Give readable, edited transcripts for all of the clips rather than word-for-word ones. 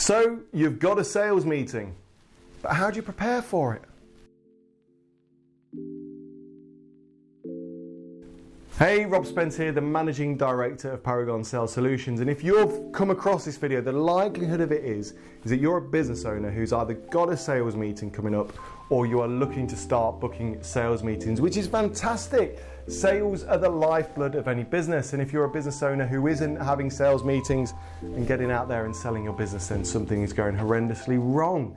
So you've got a sales meeting, but how do you prepare for it? Hey, Rob Spence here, the Managing Director of Paragon Sales Solutions. And if you've come across this video, the likelihood of it is that you're a business owner who's either got a sales meeting coming up or you are looking to start booking sales meetings, which is fantastic. Sales are the lifeblood of any business. And if you're a business owner who isn't having sales meetings and getting out there and selling your business, then something is going horrendously wrong.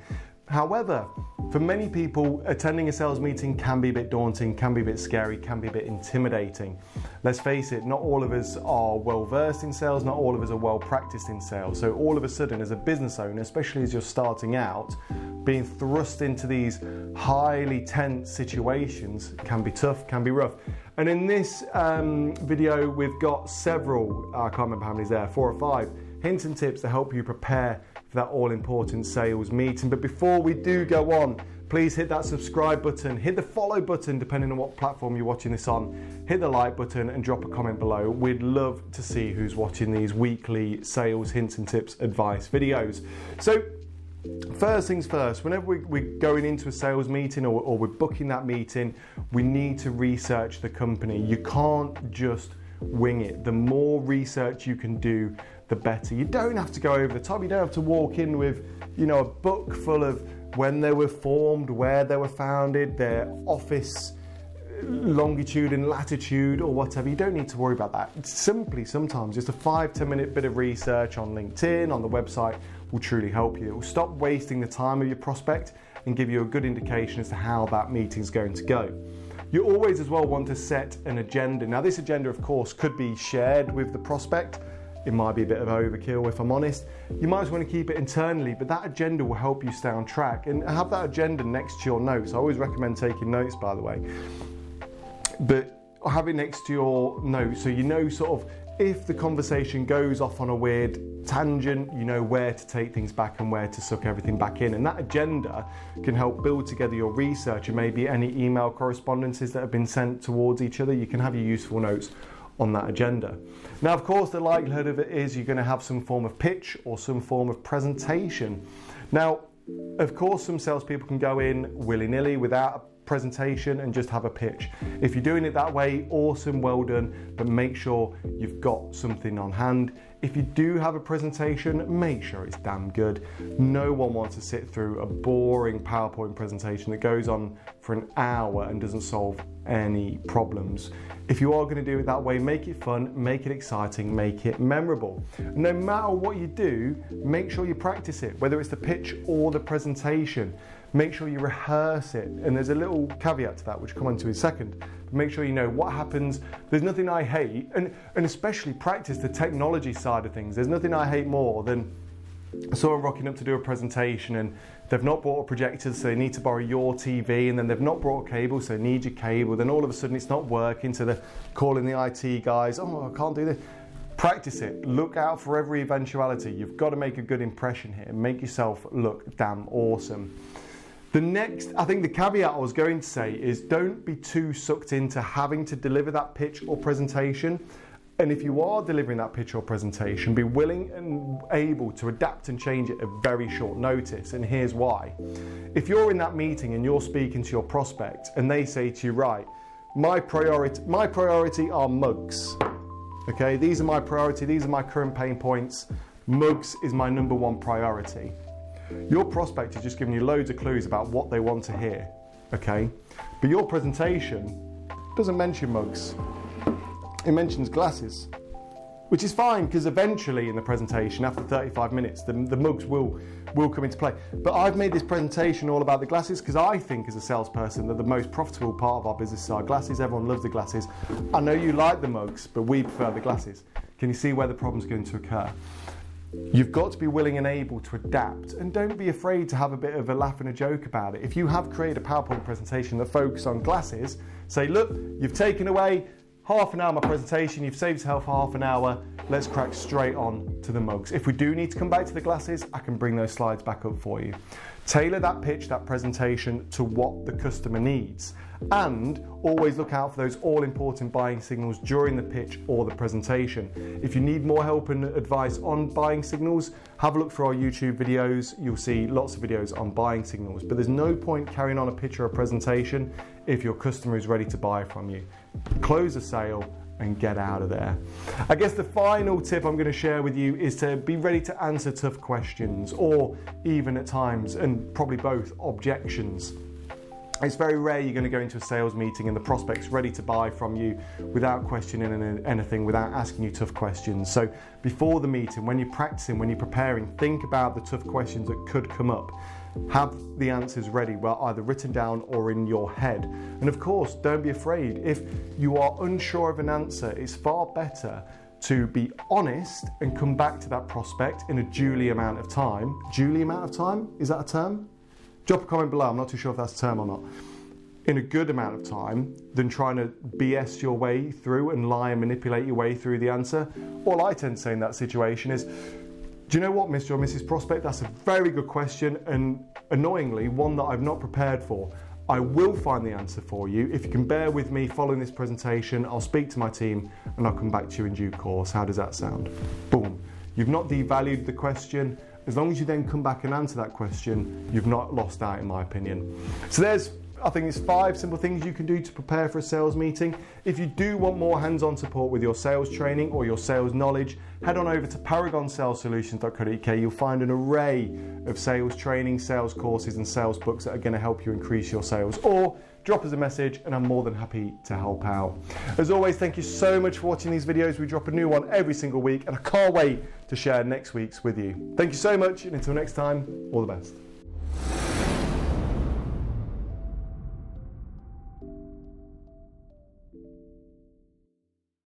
However, for many people, attending a sales meeting can be a bit daunting, can be a bit scary, can be a bit intimidating. Let's face it, not all of us are well versed in sales, not all of us are well practiced in sales. So all of a sudden, as a business owner, especially as you're starting out, being thrust into these highly tense situations can be tough, can be rough. And in this video, we've got several, I can't remember how many there, 4 or 5 hints and tips to help you prepare for that all-important sales meeting. But before we do go on, please hit that subscribe button, hit the follow button depending on what platform you're watching this on, hit the like button and drop a comment below. We'd love to see who's watching these weekly sales hints and tips advice videos. So first things first, whenever we're going into a sales meeting or we're booking that meeting, we need to research the company. You can't just wing it. The more research you can do, the better. You don't have to go over the top. You don't have to walk in with, a book full of when they were formed, where they were founded, their office longitude and latitude or whatever. You don't need to worry about that. It's simply sometimes just a 5-10 minute bit of research on LinkedIn, on the website will truly help you. It will stop wasting the time of your prospect and give you a good indication as to how that meeting's going to go. You always as well want to set an agenda. Now this agenda of course could be shared with the prospect. It might be a bit of overkill if I'm honest. You might just want to keep it internally, but that agenda will help you stay on track and have that agenda next to your notes. I always recommend taking notes, by the way, but have it next to your notes so you know sort of if the conversation goes off on a weird tangent, you know where to take things back and where to suck everything back in. And that agenda can help build together your research and maybe any email correspondences that have been sent towards each other. You can have your useful notes on that agenda. Now, of course, the likelihood of it is you're going to have some form of pitch or some form of presentation. Now, of course, some salespeople can go in willy-nilly without a presentation and just have a pitch. If you're doing it that way, awesome, well done, but make sure you've got something on hand. If you do have a presentation, make sure it's damn good. No one wants to sit through a boring PowerPoint presentation that goes on for an hour and doesn't solve any problems. If you are going to do it that way, make it fun, make it exciting, make it memorable. No matter what you do, make sure you practice it, whether it's the pitch or the presentation. Make sure you rehearse it. And there's a little caveat to that, which I'll come on to in a second. But make sure you know what happens. There's nothing I hate, and especially practice the technology side of things. There's nothing I hate more than someone rocking up to do a presentation and they've not brought a projector, so they need to borrow your TV, and then they've not brought a cable, so they need your cable. Then all of a sudden it's not working, so they're calling the IT guys, oh, I can't do this. Practice it. Look out for every eventuality. You've got to make a good impression here. Make yourself look damn awesome. The next, I think the caveat I was going to say is don't be too sucked into having to deliver that pitch or presentation. And if you are delivering that pitch or presentation, be willing and able to adapt and change it at very short notice. And here's why. If you're in that meeting and you're speaking to your prospect and they say to you, right, my priority are mugs. Okay, these are my priority, these are my current pain points. Mugs is my number one priority. Your prospect is just giving you loads of clues about what they want to hear, okay? But your presentation doesn't mention mugs. It mentions glasses, which is fine because eventually in the presentation, after 35 minutes, the mugs will come into play. But I've made this presentation all about the glasses because I think as a salesperson that the most profitable part of our business is our glasses. Everyone loves the glasses. I know you like the mugs, but we prefer the glasses. Can you see where the problem's going to occur? You've got to be willing and able to adapt, and don't be afraid to have a bit of a laugh and a joke about it. If you have created a PowerPoint presentation that focuses on glasses, say, look, you've taken away half an hour my presentation, you've saved yourself half an hour, let's crack straight on to the mugs. If we do need to come back to the glasses, I can bring those slides back up for you. Tailor that pitch, that presentation to what the customer needs, and always look out for those all-important buying signals during the pitch or the presentation. If you need more help and advice on buying signals, have a look through our YouTube videos. You'll see lots of videos on buying signals, but there's no point carrying on a pitch or a presentation if your customer is ready to buy from you. Close a sale and get out of there. I guess the final tip I'm going to share with you is to be ready to answer tough questions, or even at times, and probably both, objections. It's very rare you're going to go into a sales meeting and the prospect's ready to buy from you without questioning anything, without asking you tough questions. So before the meeting, when you're practicing, when you're preparing, think about the tough questions that could come up. Have the answers ready, well, either written down or in your head. And of course, don't be afraid. If you are unsure of an answer, it's far better to be honest and come back to that prospect in a duly amount of time. Duly amount of time? Is that a term? Drop a comment below, I'm not too sure if that's a term or not. In a good amount of time than trying to BS your way through and lie and manipulate your way through the answer. All I tend to say in that situation is, do you know what, Mr. or Mrs. Prospect? That's a very good question, and annoyingly, one that I've not prepared for. I will find the answer for you. If you can bear with me following this presentation, I'll speak to my team and I'll come back to you in due course. How does that sound? Boom. You've not devalued the question. As long as you then come back and answer that question, you've not lost out, in my opinion. So there's, I think it's 5 simple things you can do to prepare for a sales meeting. If you do want more hands-on support with your sales training or your sales knowledge, head on over to paragonsalessolutions.co.uk. You'll find an array of sales training, sales courses and sales books that are going to help you increase your sales. Or drop us a message and I'm more than happy to help out. As always, thank you so much for watching these videos. We drop a new one every single week and I can't wait to share next week's with you. Thank you so much, and until next time, all the best.